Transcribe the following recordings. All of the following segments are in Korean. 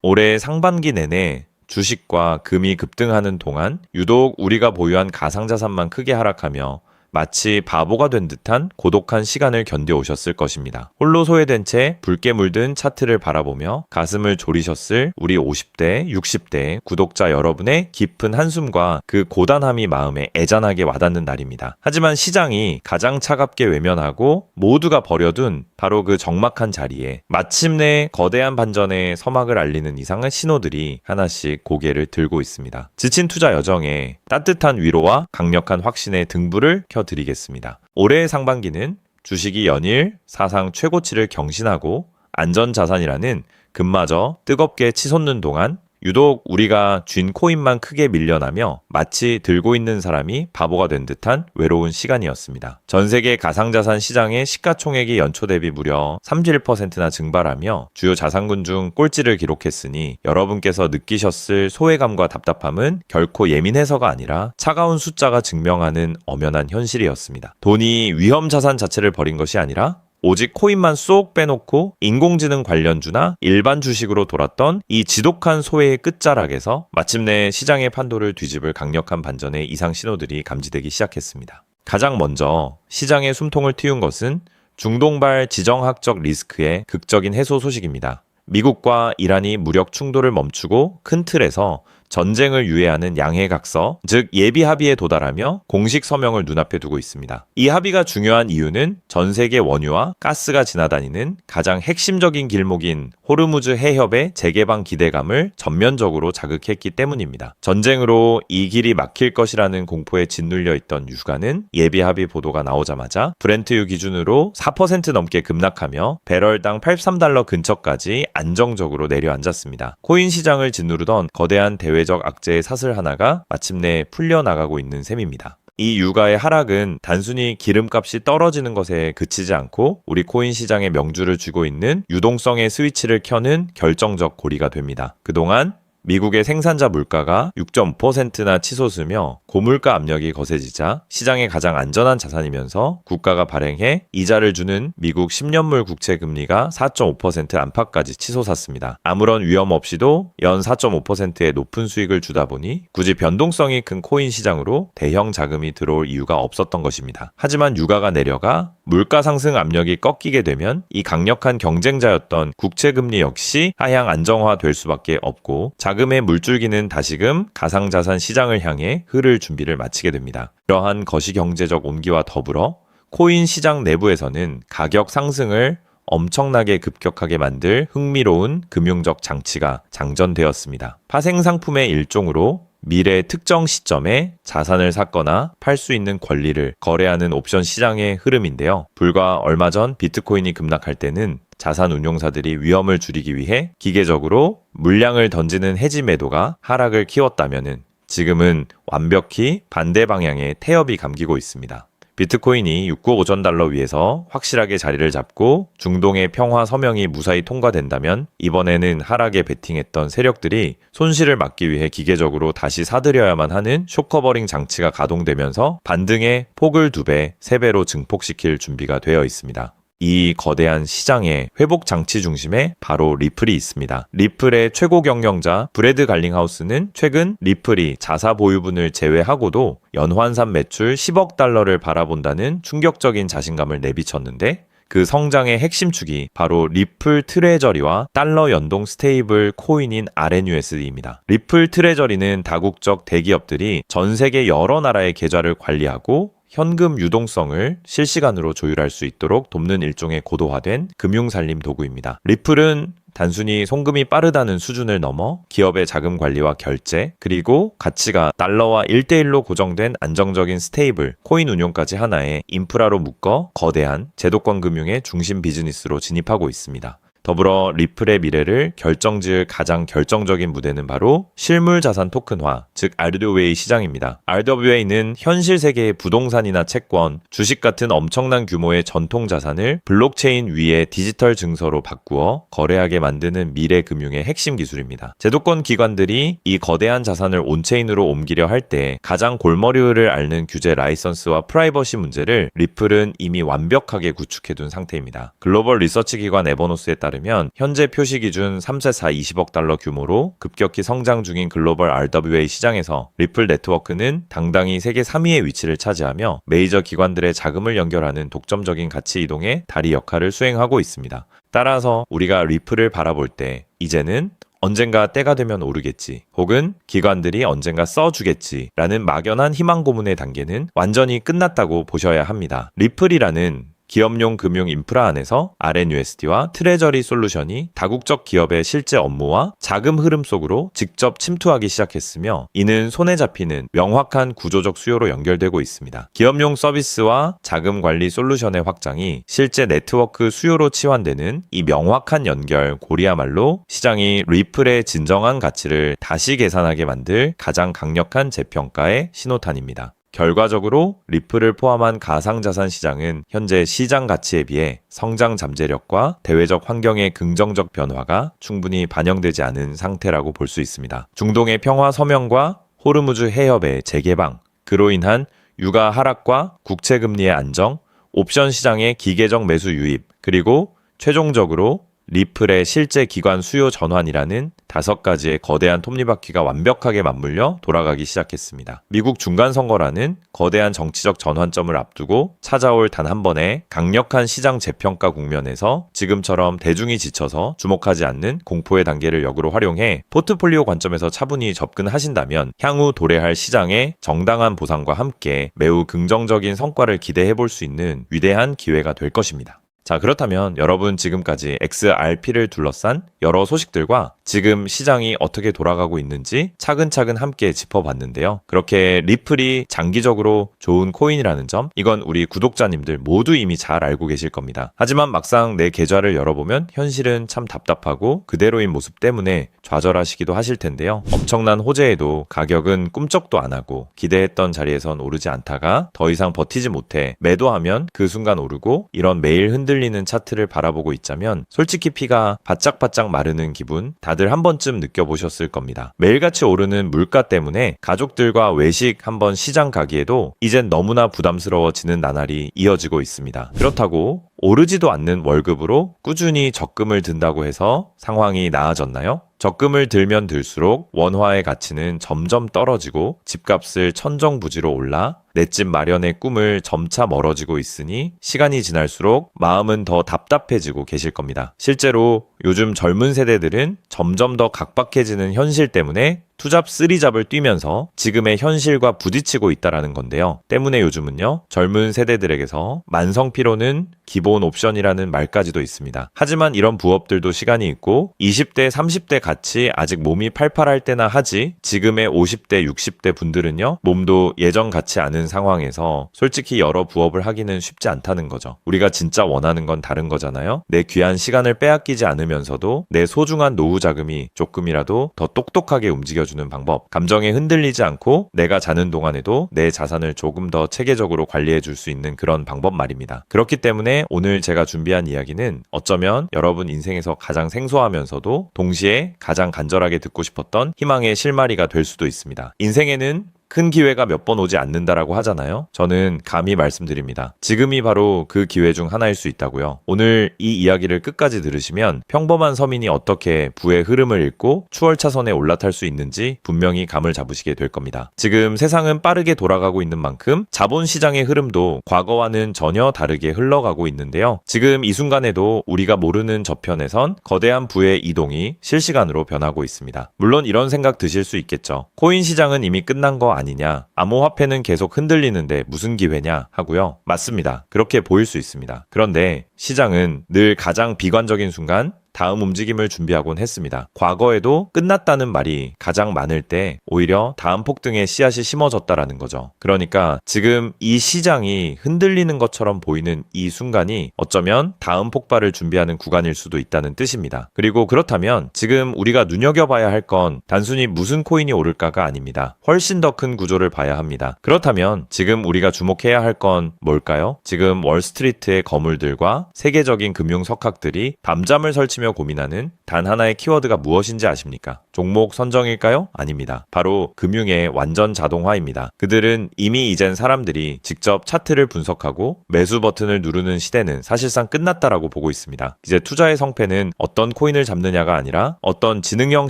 올해 상반기 내내 주식과 금이 급등하는 동안 유독 우리가 보유한 가상자산만 크게 하락하며 마치 바보가 된 듯한 고독한 시간을 견뎌오셨을 것입니다. 홀로 소외된 채 붉게 물든 차트를 바라보며 가슴을 졸이셨을 우리 50대, 60대 구독자 여러분의 깊은 한숨과 그 고단함이 마음에 애잔하게 와닿는 날입니다. 하지만 시장이 가장 차갑게 외면하고 모두가 버려둔 바로 그 적막한 자리에 마침내 거대한 반전의 서막을 알리는 이상의 신호들이 하나씩 고개를 들고 있습니다. 지친 투자 여정에 따뜻한 위로와 강력한 확신의 등불을 켜드리겠습니다. 올해의 상반기는 주식이 연일 사상 최고치를 경신하고 안전자산이라는 금마저 뜨겁게 치솟는 동안 유독 우리가 쥔 코인만 크게 밀려나며 마치 들고 있는 사람이 바보가 된 듯한 외로운 시간이었습니다. 전 세계 가상자산 시장의 시가총액이 연초 대비 무려 31%나 증발하며 주요 자산군 중 꼴찌를 기록했으니 여러분께서 느끼셨을 소외감과 답답함은 결코 예민해서가 아니라 차가운 숫자가 증명하는 엄연한 현실이었습니다. 돈이 위험자산 자체를 버린 것이 아니라 오직 코인만 쏙 빼놓고 인공지능 관련주나 일반 주식으로 돌았던 이 지독한 소외의 끝자락에서 마침내 시장의 판도를 뒤집을 강력한 반전의 이상 신호들이 감지되기 시작했습니다. 가장 먼저 시장의 숨통을 틔운 것은 중동발 지정학적 리스크의 극적인 해소 소식입니다. 미국과 이란이 무력 충돌을 멈추고 큰 틀에서 전쟁을 유예하는 양해각서, 즉 예비 합의에 도달하며 공식 서명을 눈앞에 두고 있습니다. 이 합의가 중요한 이유는 전 세계 원유와 가스가 지나다니는 가장 핵심적인 길목인 호르무즈 해협의 재개방 기대감을 전면적으로 자극했기 때문입니다. 전쟁으로 이 길이 막힐 것이라는 공포에 짓눌려 있던 유가는 예비 합의 보도가 나오자마자 브렌트유 기준으로 4% 넘게 급락하며 배럴당 83달러 근처까지 안정적으로 내려앉았습니다. 코인 시장을 짓누르던 거대한 대외적 악재의 사슬 하나가 마침내 풀려나가고 있는 셈입니다. 이 유가의 하락은 단순히 기름값이 떨어지는 것에 그치지 않고 우리 코인 시장의 명주를 쥐고 있는 유동성의 스위치를 켜는 결정적 고리가 됩니다. 그동안 미국의 생산자 물가가 6.5%나 치솟으며 고물가 압력이 거세지자 시장의 가장 안전한 자산이면서 국가가 발행해 이자를 주는 미국 10년물 국채 금리가 4.5% 안팎까지 치솟았습니다. 아무런 위험 없이도 연 4.5%의 높은 수익을 주다 보니 굳이 변동성이 큰 코인 시장으로 대형 자금이 들어올 이유가 없었던 것입니다. 하지만 유가가 내려가 물가 상승 압력이 꺾이게 되면 이 강력한 경쟁자였던 국채 금리 역시 하향 안정화될 수밖에 없고 자금의 물줄기는 다시금 가상자산 시장을 향해 흐를 준비를 마치게 됩니다. 이러한 거시경제적 온기와 더불어 코인 시장 내부에서는 가격 상승을 엄청나게 급격하게 만들 흥미로운 금융적 장치가 장전되었습니다. 파생 상품의 일종으로 미래 특정 시점에 자산을 샀거나 팔 수 있는 권리를 거래하는 옵션 시장의 흐름인데요. 불과 얼마 전 비트코인이 급락할 때는 자산 운용사들이 위험을 줄이기 위해 기계적으로 물량을 던지는 해지 매도가 하락을 키웠다면은 지금은 완벽히 반대 방향의 태엽이 감기고 있습니다. 비트코인이 695전 달러 위에서 확실하게 자리를 잡고 중동의 평화 서명이 무사히 통과된다면 이번에는 하락에 베팅했던 세력들이 손실을 막기 위해 기계적으로 다시 사들여야만 하는 쇼커버링 장치가 가동되면서 반등의 폭을 2배, 3배로 증폭시킬 준비가 되어 있습니다. 이 거대한 시장의 회복 장치 중심에 바로 리플이 있습니다. 리플의 최고 경영자 브래드 갈링하우스는 최근 리플이 자사 보유분을 제외하고도 연환산 매출 10억 달러를 바라본다는 충격적인 자신감을 내비쳤는데 그 성장의 핵심 축이 바로 리플 트레저리와 달러 연동 스테이블 코인인 RNUSD입니다. 리플 트레저리는 다국적 대기업들이 전 세계 여러 나라의 계좌를 관리하고 현금 유동성을 실시간으로 조율할 수 있도록 돕는 일종의 고도화된 금융살림 도구입니다. 리플은 단순히 송금이 빠르다는 수준을 넘어 기업의 자금 관리와 결제, 그리고 가치가 달러와 1대1로 고정된 안정적인 스테이블, 코인 운용까지 하나의 인프라로 묶어 거대한 제도권 금융의 중심 비즈니스로 진입하고 있습니다. 더불어 리플의 미래를 결정지을 가장 결정적인 무대는 바로 실물 자산 토큰화, 즉 RWA 시장입니다. RWA는 현실 세계의 부동산이나 채권, 주식 같은 엄청난 규모의 전통 자산을 블록체인 위에 디지털 증서로 바꾸어 거래하게 만드는 미래 금융의 핵심 기술입니다. 제도권 기관들이 이 거대한 자산을 온체인으로 옮기려 할 때 가장 골머리를 앓는 규제 라이선스와 프라이버시 문제를 리플은 이미 완벽하게 구축해둔 상태입니다. 글로벌 리서치 기관 에버노스에 따르면 따르면 현재 표시 기준 3세 20억 달러 규모로 급격히 성장 중인 글로벌 RWA 시장에서 리플 네트워크는 당당히 세계 3위의 위치를 차지하며 메이저 기관들의 자금을 연결하는 독점적인 가치 이동의 다리 역할을 수행하고 있습니다. 따라서 우리가 리플을 바라볼 때 이제는 언젠가 때가 되면 오르겠지, 혹은 기관들이 언젠가 써주겠지 라는 막연한 희망 고문의 단계는 완전히 끝났다고 보셔야 합니다. 리플이라는 기업용 금융 인프라 안에서 RNUSD와 트레저리 솔루션이 다국적 기업의 실제 업무와 자금 흐름 속으로 직접 침투하기 시작했으며, 이는 손에 잡히는 명확한 구조적 수요로 연결되고 있습니다. 기업용 서비스와 자금 관리 솔루션의 확장이 실제 네트워크 수요로 치환되는 이 명확한 연결고리야말로 시장이 리플의 진정한 가치를 다시 계산하게 만들 가장 강력한 재평가의 신호탄입니다. 결과적으로 리플을 포함한 가상자산 시장은 현재 시장 가치에 비해 성장 잠재력과 대외적 환경의 긍정적 변화가 충분히 반영되지 않은 상태라고 볼 수 있습니다. 중동의 평화 서명과 호르무즈 해협의 재개방, 그로 인한 유가 하락과 국채금리의 안정, 옵션 시장의 기계적 매수 유입, 그리고 최종적으로 리플의 실제 기관 수요 전환이라는 5가지의 거대한 톱니바퀴가 완벽하게 맞물려 돌아가기 시작했습니다. 미국 중간선거라는 거대한 정치적 전환점을 앞두고 찾아올 단 한 번의 강력한 시장 재평가 국면에서 지금처럼 대중이 지쳐서 주목하지 않는 공포의 단계를 역으로 활용해 포트폴리오 관점에서 차분히 접근하신다면 향후 도래할 시장의 정당한 보상과 함께 매우 긍정적인 성과를 기대해 볼 수 있는 위대한 기회가 될 것입니다. 자, 그렇다면 여러분 지금까지 XRP를 둘러싼 여러 소식들과 지금 시장이 어떻게 돌아가고 있는지 차근차근 함께 짚어봤는데요. 그렇게 리플이 장기적으로 좋은 코인이라는 점, 이건 우리 구독자님들 모두 이미 잘 알고 계실 겁니다. 하지만 막상 내 계좌를 열어보면 현실은 참 답답하고 그대로인 모습 때문에 좌절하시기도 하실 텐데요. 엄청난 호재에도 가격은 꿈쩍도 안 하고 기대했던 자리에선 오르지 않다가 더 이상 버티지 못해 매도하면 그 순간 오르고, 이런 매일 흔들리는 차트를 바라보고 있자면 솔직히 피가 바짝바짝 마르는 기분 다들 한 번쯤 느껴보셨을 겁니다. 매일같이 오르는 물가 때문에 가족들과 외식 한번 시장 가기에도 이젠 너무나 부담스러워지는 나날이 이어지고 있습니다. 그렇다고 오르지도 않는 월급으로 꾸준히 적금을 든다고 해서 상황이 나아졌나요? 적금을 들면 들수록 원화의 가치는 점점 떨어지고 집값을 천정부지로 올라 내 집 마련의 꿈을 점차 멀어지고 있으니 시간이 지날수록 마음은 더 답답해지고 계실 겁니다. 실제로 요즘 젊은 세대들은 점점 더 각박해지는 현실 때문에 투잡 쓰리잡을 뛰면서 지금의 현실과 부딪히고 있다라는 건데요. 때문에 요즘은요, 젊은 세대들에게서 만성피로는 기본 옵션이라는 말까지도 있습니다. 하지만 이런 부업들도 시간이 있고 20대, 30대 같이 아직 몸이 팔팔할 때나 하지, 지금의 50대, 60대 분들은요, 몸도 예전 같지 않은 상황에서 솔직히 여러 부업을 하기는 쉽지 않다는 거죠. 우리가 진짜 원하는 건 다른 거잖아요. 내 귀한 시간을 빼앗기지 않으면서도 내 소중한 노후 자금이 조금이라도 더 똑똑하게 움직여주는 방법, 감정에 흔들리지 않고 내가 자는 동안에도 내 자산을 조금 더 체계적으로 관리해 줄 수 있는 그런 방법 말입니다. 그렇기 때문에 오늘 제가 준비한 이야기는 어쩌면 여러분 인생에서 가장 생소하면서도 동시에 가장 간절하게 듣고 싶었던 희망의 실마리가 될 수도 있습니다. 인생에는 큰 기회가 몇 번 오지 않는다라고 하잖아요. 저는 감히 말씀드립니다. 지금이 바로 그 기회 중 하나일 수 있다고요. 오늘 이 이야기를 끝까지 들으시면 평범한 서민이 어떻게 부의 흐름을 읽고 추월차선에 올라탈 수 있는지 분명히 감을 잡으시게 될 겁니다. 지금 세상은 빠르게 돌아가고 있는 만큼 자본시장의 흐름도 과거와는 전혀 다르게 흘러가고 있는데요. 지금 이 순간에도 우리가 모르는 저편에선 거대한 부의 이동이 실시간으로 변하고 있습니다. 물론 이런 생각 드실 수 있겠죠. 코인 시장은 이미 끝난 거 아니냐, 암호화폐는 계속 흔들리는데 무슨 기회냐 하고요. 맞습니다. 그렇게 보일 수 있습니다. 그런데 시장은 늘 가장 비관적인 순간 다음 움직임을 준비하곤 했습니다. 과거에도 끝났다는 말이 가장 많을 때 오히려 다음 폭등의 씨앗이 심어졌다라는 거죠. 그러니까 지금 이 시장이 흔들리는 것처럼 보이는 이 순간이 어쩌면 다음 폭발을 준비하는 구간일 수도 있다는 뜻입니다. 그리고 그렇다면 지금 우리가 눈여겨봐야 할 건 단순히 무슨 코인이 오를까가 아닙니다. 훨씬 더 큰 구조를 봐야 합니다. 그렇다면 지금 우리가 주목해야 할 건 뭘까요? 지금 월스트리트의 거물들과 세계적인 금융 석학들이 밤잠을 설치며 생각하며 고민하는 단 하나의 키워드가 무엇인지 아십니까? 종목 선정일까요? 아닙니다. 바로 금융의 완전 자동화입니다. 그들은 이미 이젠 사람들이 직접 차트를 분석하고 매수 버튼을 누르는 시대는 사실상 끝났다라고 보고 있습니다. 이제 투자의 성패는 어떤 코인을 잡느냐가 아니라 어떤 지능형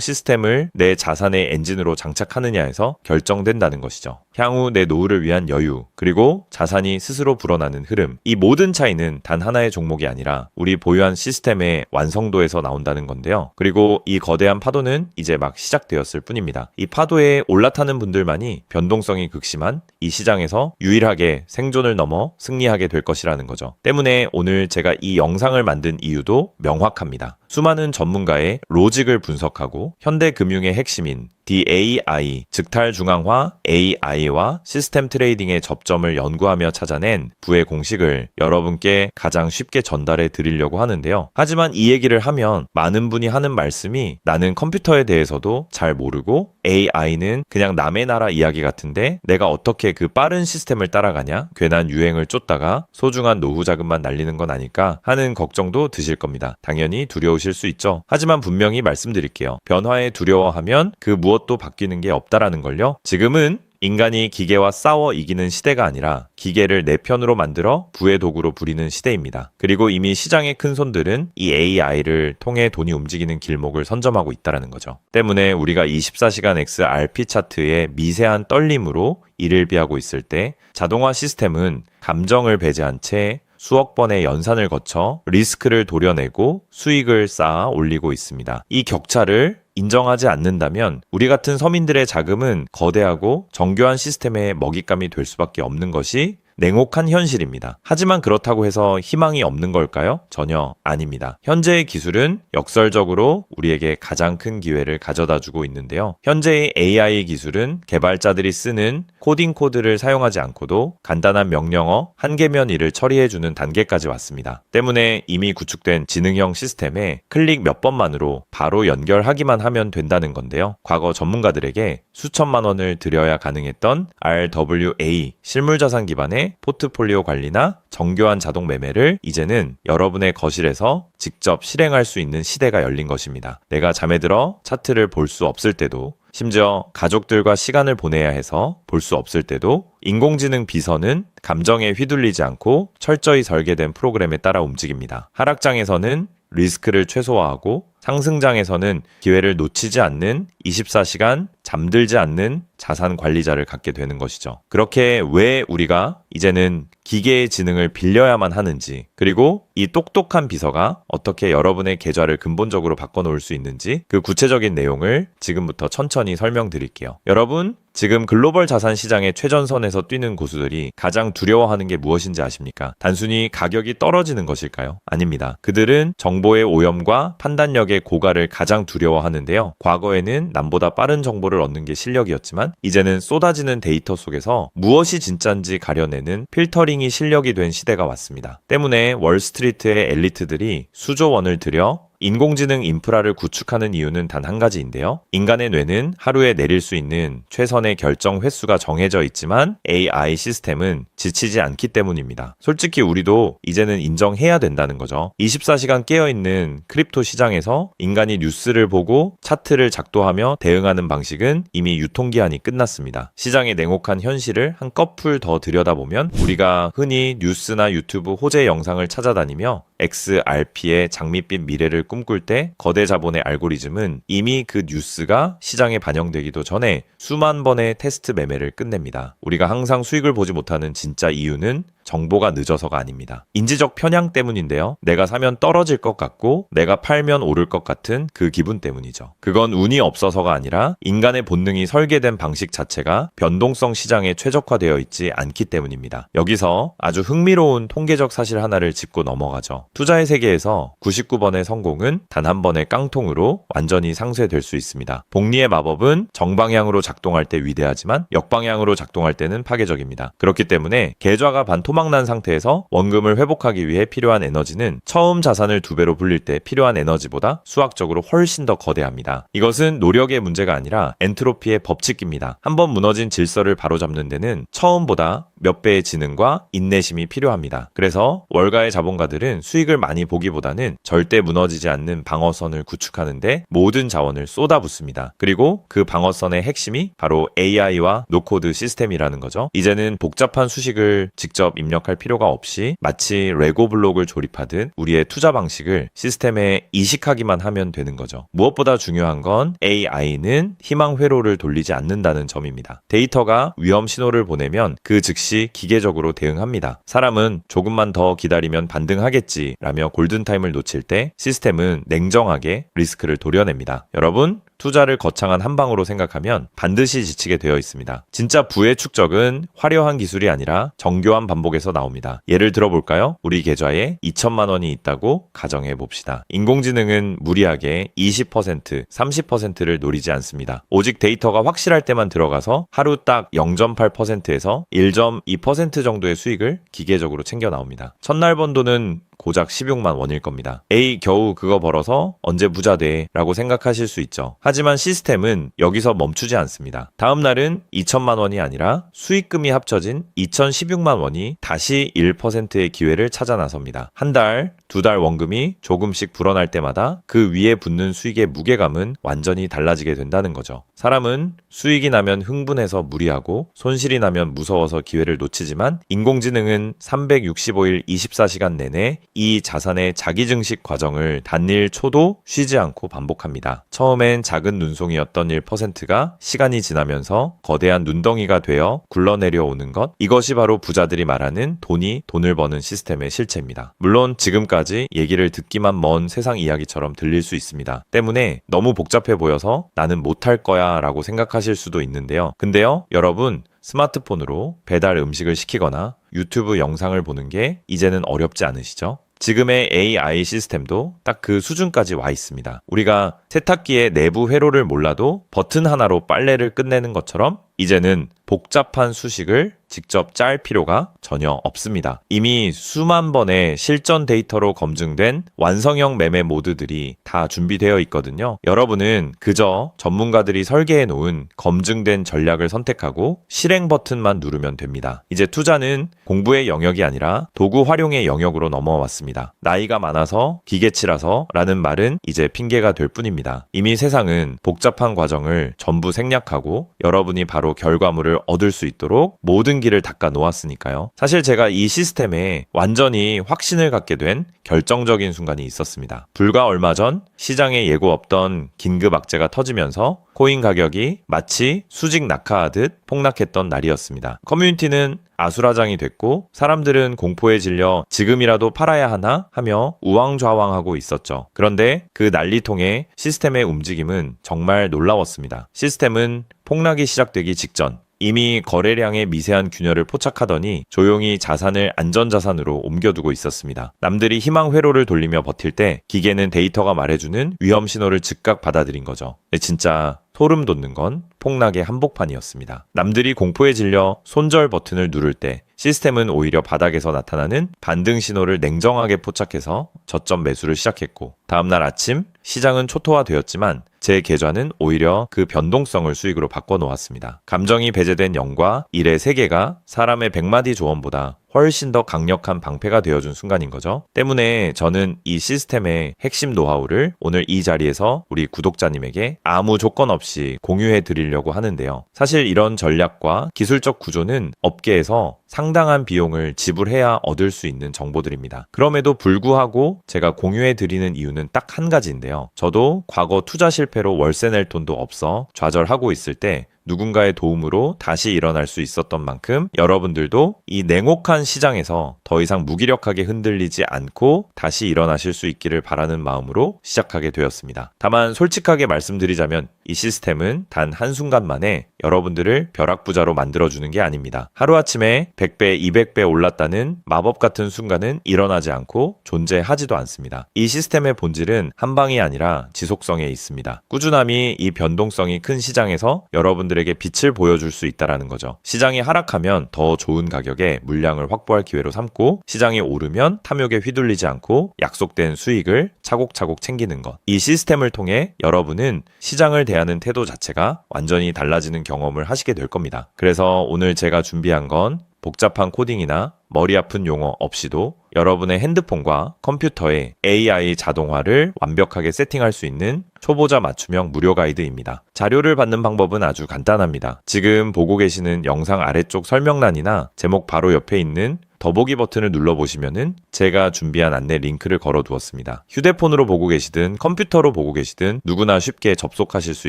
시스템을 내 자산의 엔진으로 장착하느냐에서 결정된다는 것이죠. 향후 내 노후를 위한 여유, 그리고 자산이 스스로 불어나는 흐름, 이 모든 차이는 단 하나의 종목이 아니라 우리 보유한 시스템의 완성도에서 나온다는 건데요. 그리고 이 거대한 파도는 이제 막 시작되었을 뿐입니다. 이 파도에 올라타는 분들만이 변동성이 극심한 이 시장에서 유일하게 생존을 넘어 승리하게 될 것이라는 거죠. 때문에 오늘 제가 이 영상을 만든 이유도 명확합니다. 수많은 전문가의 로직을 분석하고 현대 금융의 핵심인 DAI, 즉 탈중앙화 AI와 시스템 트레이딩의 접점을 연구하며 찾아낸 부의 공식을 여러분께 가장 쉽게 전달해 드리려고 하는데요. 하지만 이 얘기를 하면 많은 분이 하는 말씀이 나는 컴퓨터에 대해서도 잘 모르고 AI는 그냥 남의 나라 이야기 같은데 내가 어떻게 그 빠른 시스템을 따라가냐? 괜한 유행을 쫓다가 소중한 노후 자금만 날리는 건 아닐까 하는 걱정도 드실 겁니다. 당연히 두려우실 수 있죠. 하지만 분명히 말씀드릴게요. 변화에 두려워하면 그 무엇도 바뀌는 게 없다라는 걸요. 지금은 인간이 기계와 싸워 이기는 시대가 아니라 기계를 내 편으로 만들어 부의 도구로 부리는 시대입니다. 그리고 이미 시장의 큰손들은 이 AI를 통해 돈이 움직이는 길목을 선점하고 있다는 거죠. 때문에 우리가 24시간 XRP 차트의 미세한 떨림으로 이를 비하고 있을 때 자동화 시스템은 감정을 배제한 채 수억 번의 연산을 거쳐 리스크를 도려내고 수익을 쌓아 올리고 있습니다. 이 격차를 인정하지 않는다면 우리 같은 서민들의 자금은 거대하고 정교한 시스템의 먹잇감이 될 수밖에 없는 것이 냉혹한 현실입니다. 하지만 그렇다고 해서 희망이 없는 걸까요? 전혀 아닙니다. 현재의 기술은 역설적으로 우리에게 가장 큰 기회를 가져다주고 있는데요. 현재의 AI 기술은 개발자들이 쓰는 코딩 코드를 사용하지 않고도 간단한 명령어 한 개면 일을 처리해주는 단계까지 왔습니다. 때문에 이미 구축된 지능형 시스템에 클릭 몇 번만으로 바로 연결하기만 하면 된다는 건데요. 과거 전문가들에게 수천만 원을 들여야 가능했던 RWA 실물자산 기반의 포트폴리오 관리나 정교한 자동 매매를 이제는 여러분의 거실에서 직접 실행할 수 있는 시대가 열린 것입니다. 내가 잠에 들어 차트를 볼 수 없을 때도, 심지어 가족들과 시간을 보내야 해서 볼 수 없을 때도 인공지능 비서는 감정에 휘둘리지 않고 철저히 설계된 프로그램에 따라 움직입니다. 하락장에서는 리스크를 최소화하고 상승장에서는 기회를 놓치지 않는 24시간 잠들지 않는 자산 관리자를 갖게 되는 것이죠. 그렇게 왜 우리가 이제는 기계의 지능을 빌려야만 하는지, 그리고 이 똑똑한 비서가 어떻게 여러분의 계좌를 근본적으로 바꿔놓을 수 있는지 그 구체적인 내용을 지금부터 천천히 설명드릴게요. 여러분, 지금 글로벌 자산 시장의 최전선에서 뛰는 고수들이 가장 두려워하는 게 무엇인지 아십니까? 단순히 가격이 떨어지는 것일까요? 아닙니다. 그들은 정보의 오염과 판단력의 고갈을 가장 두려워하는데요. 과거에는 남보다 빠른 정보를 얻는 게 실력이었지만 이제는 쏟아지는 데이터 속에서 무엇이 진짜인지 가려내는 필터링이 실력이 된 시대가 왔습니다. 때문에 월스트리트의 엘리트들이 수조 원을 들여 인공지능 인프라를 구축하는 이유는 단 한 가지인데요. 인간의 뇌는 하루에 내릴 수 있는 최선의 결정 횟수가 정해져 있지만 AI 시스템은 지치지 않기 때문입니다. 솔직히 우리도 이제는 인정해야 된다는 거죠. 24시간 깨어있는 크립토 시장에서 인간이 뉴스를 보고 차트를 작도하며 대응하는 방식은 이미 유통기한이 끝났습니다. 시장의 냉혹한 현실을 한꺼풀 더 들여다보면 우리가 흔히 뉴스나 유튜브 호재 영상을 찾아다니며 XRP의 장밋빛 미래를 꿈꿀 때 거대 자본의 알고리즘은 이미 그 뉴스가 시장에 반영되기도 전에 수만 번의 테스트 매매를 끝냅니다. 우리가 항상 수익을 보지 못하는 진짜 이유는 정보가 늦어서가 아닙니다. 인지적 편향 때문인데요. 내가 사면 떨어질 것 같고 내가 팔면 오를 것 같은 그 기분 때문이죠. 그건 운이 없어서가 아니라 인간의 본능이 설계된 방식 자체가 변동성 시장에 최적화되어 있지 않기 때문입니다. 여기서 아주 흥미로운 통계적 사실 하나를 짚고 넘어가죠. 투자의 세계에서 99번의 성공은 단 한 번의 깡통으로 완전히 상쇄될 수 있습니다. 복리의 마법은 정방향으로 작동할 때 위대하지만 역방향으로 작동할 때는 파괴적입니다. 그렇기 때문에 계좌가 반토막난 상태에서 원금을 회복하기 위해 필요한 에너지는 처음 자산을 2배로 불릴 때 필요한 에너지보다 수학적으로 훨씬 더 거대합니다. 이것은 노력의 문제가 아니라 엔트로피의 법칙입니다. 한번 무너진 질서를 바로잡는 데는 처음보다 몇 배의 지능과 인내심이 필요합니다. 그래서 월가의 자본가들은 수익을 많이 보기보다는 절대 무너지지 들어오지 않는 방어선을 구축하는데 모든 자원을 쏟아붓습니다. 그리고 그 방어선의 핵심이 바로 AI와 노코드 시스템이라는 거죠. 이제는 복잡한 수식을 직접 입력할 필요가 없이 마치 레고 블록을 조립하듯 우리의 투자 방식을 시스템에 이식하기만 하면 되는 거죠. 무엇보다 중요한 건 AI는 희망 회로를 돌리지 않는다는 점입니다. 데이터가 위험 신호를 보내면 그 즉시 기계적으로 대응합니다. 사람은 조금만 더 기다리면 반등하겠지 라며 골든타임을 놓칠 때 시스템은 냉정하게 리스크를 도려냅니다. 여러분, 투자를 거창한 한 방으로 생각하면 반드시 지치게 되어 있습니다. 진짜 부의 축적은 화려한 기술이 아니라 정교한 반복에서 나옵니다. 예를 들어볼까요? 우리 계좌에 2천만 원이 있다고 가정해 봅시다. 인공지능은 무리하게 20%, 30%를 노리지 않습니다. 오직 데이터가 확실할 때만 들어가서 하루 딱 0.8%에서 1.2% 정도의 수익을 기계적으로 챙겨 나옵니다. 첫날 번 돈은 고작 16만 원일 겁니다. 에이, 겨우 그거 벌어서 언제 부자 돼? 라고 생각하실 수 있죠. 하지만 시스템은 여기서 멈추지 않습니다. 다음 날은 2천만 원이 아니라 수익금이 합쳐진 2,016만 원이 다시 1%의 기회를 찾아 나섭니다. 한 달, 두 달 원금이 조금씩 불어날 때마다 그 위에 붙는 수익의 무게감은 완전히 달라지게 된다는 거죠. 사람은 수익이 나면 흥분해서 무리하고 손실이 나면 무서워서 기회를 놓치지만 인공지능은 365일 24시간 내내 이 자산의 자기증식 과정을 단일 초도 쉬지 않고 반복합니다. 처음엔 작은 눈송이였던 1%가 시간이 지나면서 거대한 눈덩이가 되어 굴러내려오는 것, 이것이 바로 부자들이 말하는 돈이 돈을 버는 시스템의 실체입니다. 물론 지금까지 얘기를 듣기만 먼 세상 이야기처럼 들릴 수 있습니다. 때문에 너무 복잡해 보여서 나는 못할 거야 라고 생각하실 수도 있는데요. 근데요, 여러분, 스마트폰으로 배달 음식을 시키거나 유튜브 영상을 보는 게 이제는 어렵지 않으시죠? 지금의 AI 시스템도 딱 그 수준까지 와 있습니다. 우리가 세탁기의 내부 회로를 몰라도 버튼 하나로 빨래를 끝내는 것처럼 이제는 복잡한 수식을 직접 짤 필요가 전혀 없습니다. 이미 수만 번의 실전 데이터로 검증된 완성형 매매 모드들이 다 준비되어 있거든요. 여러분은 그저 전문가들이 설계해 놓은 검증된 전략을 선택하고 실행 버튼만 누르면 됩니다. 이제 투자는 공부의 영역이 아니라 도구 활용의 영역으로 넘어왔습니다. 나이가 많아서 기계치라서 라는 말은 이제 핑계가 될 뿐입니다. 이미 세상은 복잡한 과정을 전부 생략하고 여러분이 바로 결과물을 얻을 수 있도록 모든 길을 닦아 놓았으니까요. 사실 제가 이 시스템에 완전히 확신을 갖게 된 결정적인 순간이 있었습니다. 불과 얼마 전 시장에 예고 없던 긴급 악재가 터지면서 코인 가격이 마치 수직 낙하하듯 폭락했던 날이었습니다. 커뮤니티는 아수라장이 됐고 사람들은 공포에 질려 지금이라도 팔아야 하나 하며 우왕좌왕하고 있었죠. 그런데 그 난리통에 시스템의 움직임은 정말 놀라웠습니다. 시스템은 폭락이 시작되기 직전 이미 거래량의 미세한 균열을 포착하더니 조용히 자산을 안전자산으로 옮겨두고 있었습니다. 남들이 희망 회로를 돌리며 버틸 때 기계는 데이터가 말해주는 위험 신호를 즉각 받아들인 거죠. 진짜 소름 돋는 건 폭락의 한복판이었습니다. 남들이 공포에 질려 손절 버튼을 누를 때 시스템은 오히려 바닥에서 나타나는 반등 신호를 냉정하게 포착해서 저점 매수를 시작했고 다음날 아침 시장은 초토화되었지만 제 계좌는 오히려 그 변동성을 수익으로 바꿔놓았습니다. 감정이 배제된 0과 1의 세계가 사람의 100마디 조언보다 훨씬 더 강력한 방패가 되어준 순간인 거죠. 때문에 저는 이 시스템의 핵심 노하우를 오늘 이 자리에서 우리 구독자님에게 아무 조건 없이 공유해 드리려고 하는데요. 사실 이런 전략과 기술적 구조는 업계에서 상당한 비용을 지불해야 얻을 수 있는 정보들입니다. 그럼에도 불구하고 제가 공유해 드리는 이유는 딱 한 가지인데요. 저도 과거 투자 실패로 월세 낼 돈도 없어 좌절하고 있을 때 누군가의 도움으로 다시 일어날 수 있었던 만큼 여러분들도 이 냉혹한 시장에서 더 이상 무기력하게 흔들리지 않고 다시 일어나실 수 있기를 바라는 마음으로 시작하게 되었습니다. 다만 솔직하게 말씀드리자면 이 시스템은 단 한순간 만에 여러분들을 벼락부자로 만들어주는 게 아닙니다. 하루아침에 100배, 200배 올랐다는 마법 같은 순간은 일어나지 않고 존재하지도 않습니다. 이 시스템의 본질은 한 방이 아니라 지속성에 있습니다. 꾸준함이 이 변동성이 큰 시장에서 여러분들에게 빛을 보여줄 수 있다는 거죠. 시장이 하락하면 더 좋은 가격에 물량을 확보할 기회로 삼고 시장이 오르면 탐욕에 휘둘리지 않고 약속된 수익을 차곡차곡 챙기는 것. 이 시스템을 통해 여러분은 시장을 대하는 태도 자체가 완전히 달라지는 경험을 하시게 될 겁니다. 그래서 오늘 제가 준비한 건 복잡한 코딩이나 머리 아픈 용어 없이도 여러분의 핸드폰과 컴퓨터에 AI 자동화를 완벽하게 세팅할 수 있는 초보자 맞춤형 무료 가이드입니다. 자료를 받는 방법은 아주 간단합니다. 지금 보고 계시는 영상 아래쪽 설명란이나 제목 바로 옆에 있는 더보기 버튼을 눌러보시면은 제가 준비한 안내 링크를 걸어 두었습니다. 휴대폰으로 보고 계시든 컴퓨터로 보고 계시든 누구나 쉽게 접속하실 수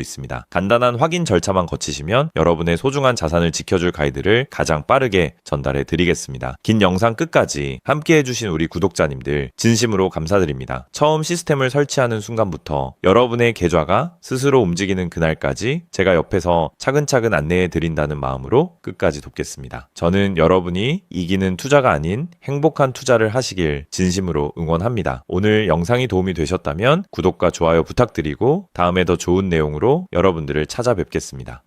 있습니다. 간단한 확인 절차만 거치시면 여러분의 소중한 자산을 지켜줄 가이드를 가장 빠르게 전달해 드리겠습니다. 긴 영상 끝까지 함께 해주신 우리 구독자님들 진심으로 감사드립니다. 처음 시스템을 설치하는 순간부터 여러분의 계좌가 스스로 움직이는 그날까지 제가 옆에서 차근차근 안내해 드린다는 마음으로 끝까지 돕겠습니다. 저는 여러분이 이기는 투자가 아닌 행복한 투자를 하시길 진심으로 응원합니다. 오늘 영상이 도움이 되셨다면 구독과 좋아요 부탁드리고 다음에 더 좋은 내용으로 여러분들을 찾아뵙겠습니다.